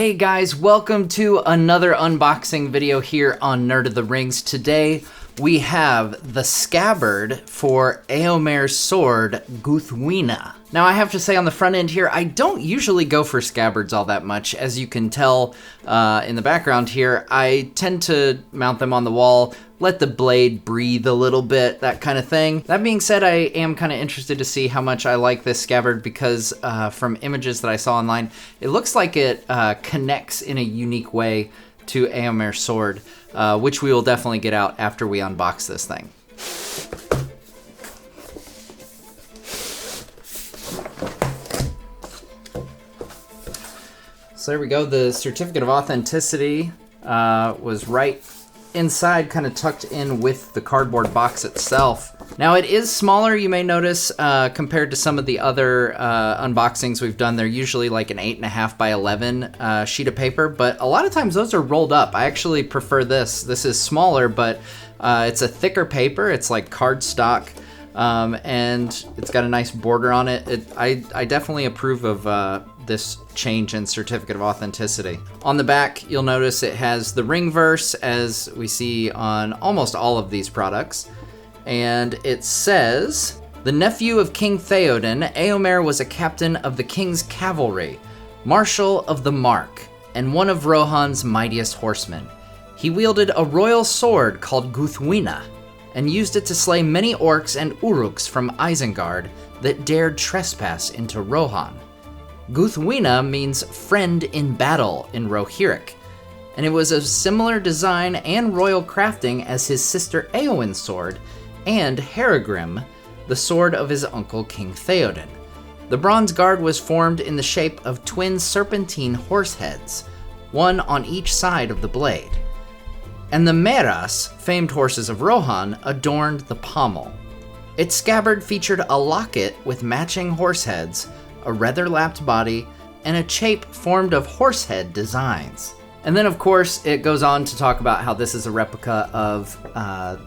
Hey guys, welcome to another unboxing video here on Nerd of the Rings. Today we have the Scabbard for Éomer's sword, Guthwina. Now I have to say on the front end here, I don't usually go for scabbards all that much. As you can tell in the background here, I tend to mount them on the wall, let the blade breathe a little bit, that kind of thing. That being said, I am kind of interested to see how much I like this scabbard because from images that I saw online, it looks like it connects in a unique way to Éomer's sword, which we will definitely get out after we unbox this thing. So there we go. The certificate of authenticity was right inside, kind of tucked in with the cardboard box itself. Now it is smaller, you may notice, compared to some of the other unboxings we've done. They're usually like an 8.5 by 11 sheet of paper, but a lot of times those are rolled up. I actually prefer this. This is smaller, but it's a thicker paper. It's like cardstock, and it's got a nice border on it. I definitely approve of this change in certificate of authenticity. On the back, you'll notice it has the ring verse, as we see on almost all of these products. And it says, "The nephew of King Theoden, Éomer was a captain of the king's cavalry, marshal of the Mark, and one of Rohan's mightiest horsemen. He wielded a royal sword called Guthwina, and used it to slay many orcs and uruks from Isengard that dared trespass into Rohan. Guthwina means friend in battle in Rohirric, and it was of similar design and royal crafting as his sister Éowyn's sword and Herogrim, the sword of his uncle King Theoden. The bronze guard was formed in the shape of twin serpentine horse heads, one on each side of the blade. And the Meras, famed horses of Rohan, adorned the pommel. Its scabbard featured a locket with matching horse heads, a leather-lapped body, and a chape formed of horsehead designs." And then, of course, it goes on to talk about how this is a replica of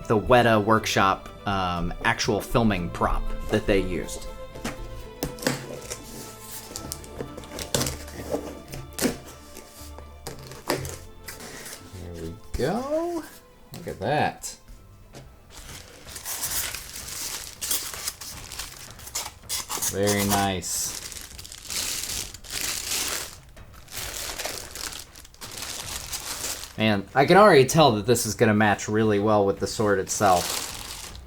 the Weta Workshop actual filming prop that they used. There we go. Look at that. Very nice. Man, I can already tell that this is going to match really well with the sword itself.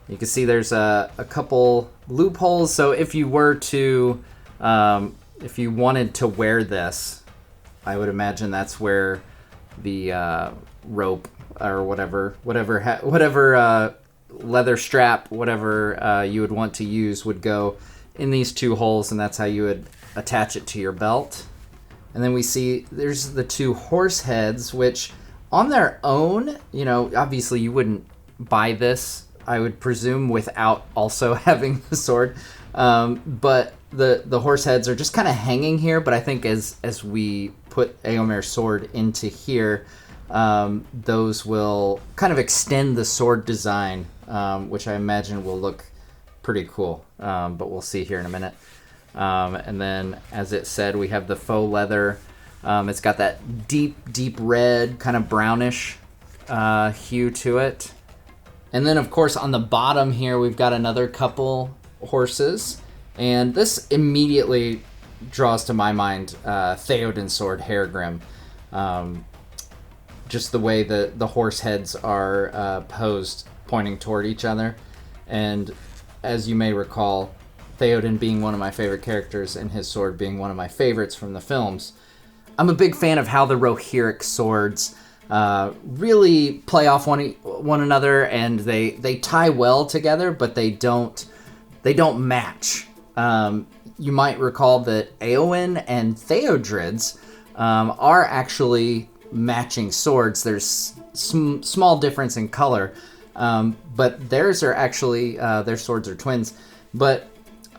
You can see there's a couple loopholes, so if you were to, if you wanted to wear this, I would imagine that's where the rope or whatever leather strap, whatever you would want to use, would go in these two holes, and that's how you would attach it to your belt. And then we see there's the two horse heads, which on their own, you know, obviously you wouldn't buy this, I would presume, without also having the sword. But the horse heads are just kind of hanging here, but I think as we put Éomer's sword into here, those will kind of extend the sword design, which I imagine will look pretty cool, but we'll see here in a minute. And then, as it said, we have the faux leather. It's got that deep red, kind of brownish hue to it. And then, of course, on the bottom here, we've got another couple horses. And this immediately draws to my mind Theoden's sword, Herogrim. Just the way the horse heads are posed, pointing toward each other. And as you may recall, Theoden being one of my favorite characters and his sword being one of my favorites from the films, I'm a big fan of how the Rohirric swords really play off one another, and they tie well together, but they don't match. You might recall that Éowyn and Theodred's are actually matching swords. There's small difference in color, but theirs are actually their swords are twins. But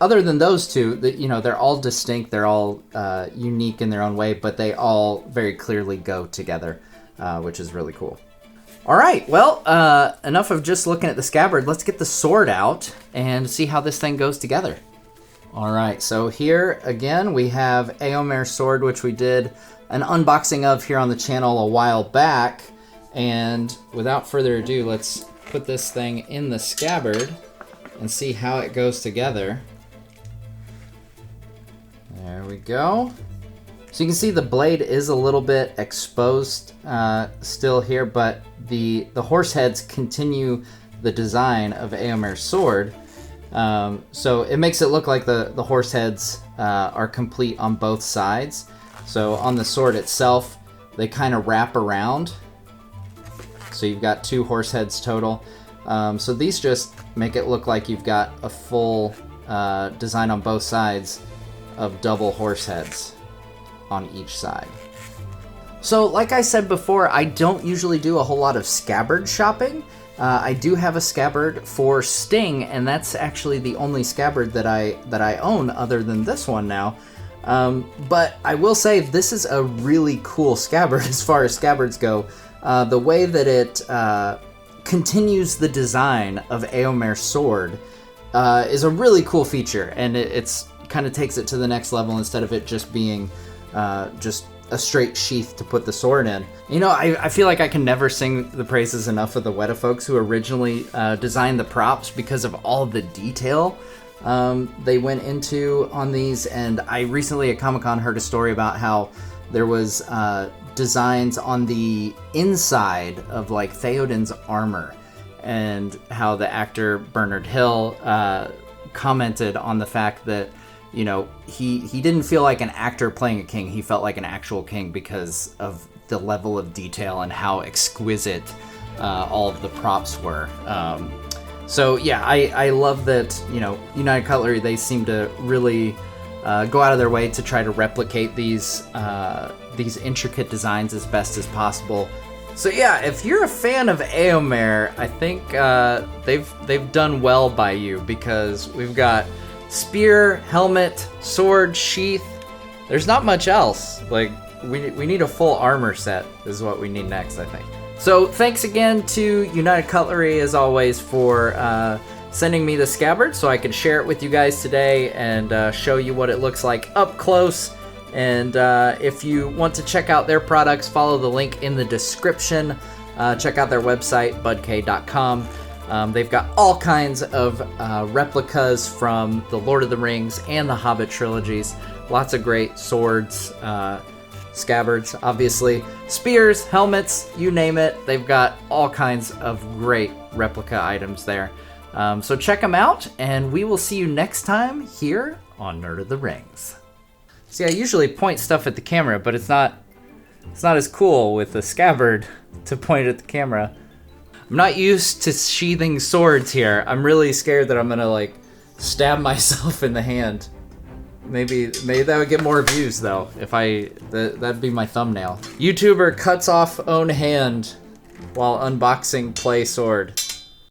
other than those two, they're all distinct. They're all unique in their own way, but they all very clearly go together, which is really cool. All right, well, enough of just looking at the scabbard. Let's get the sword out and see how this thing goes together. All right, so here again we have Éomer sword, which we did an unboxing of here on the channel a while back. And without further ado, let's put this thing in the scabbard and see how it goes together. There we go. So you can see the blade is a little bit exposed still here, but the horse heads continue the design of Éomer's sword. So it makes it look like the horse heads are complete on both sides. So on the sword itself, they kind of wrap around. So you've got 2 horse heads total. So these just make it look like you've got a full design on both sides of double horse heads on each side. So like I said before, I don't usually do a whole lot of scabbard shopping. I do have a scabbard for Sting, and that's actually the only scabbard that I own other than this one now. But I will say this is a really cool scabbard as far as scabbards go. The way that it continues the design of Éomer's sword is a really cool feature, and it's kind of takes it to the next level instead of it just being just a straight sheath to put the sword in. You know, I feel like I can never sing the praises enough of the Weta folks who originally designed the props because of all the detail they went into on these. And I recently at Comic-Con heard a story about how there was designs on the inside of like Theoden's armor, and how the actor Bernard Hill commented on the fact that, you know, he didn't feel like an actor playing a king. He felt like an actual king because of the level of detail and how exquisite all of the props were. So yeah, I love that, you know, United Cutlery, they seem to really go out of their way to try to replicate these intricate designs as best as possible. So yeah, if you're a fan of Éomer, I think they've done well by you, because we've got spear, helmet, sword, sheath. There's not much else. Like, we need a full armor set is what we need next, I think. So thanks again to United Cutlery, as always, for sending me the scabbard so I could share it with you guys today and show you what it looks like up close. And if you want to check out their products, follow the link in the description. Check out their website, budk.com. They've got all kinds of replicas from the Lord of the Rings and the Hobbit trilogies. Lots of great swords, scabbards, obviously, spears, helmets, you name it. They've got all kinds of great replica items there. So check them out, and we will see you next time here on Nerd of the Rings. See, I usually point stuff at the camera, but it's not as cool with the scabbard to point at the camera. I'm not used to sheathing swords here. I'm really scared that I'm gonna like stab myself in the hand. Maybe that would get more views though if that'd be my thumbnail. YouTuber cuts off own hand while unboxing play sword.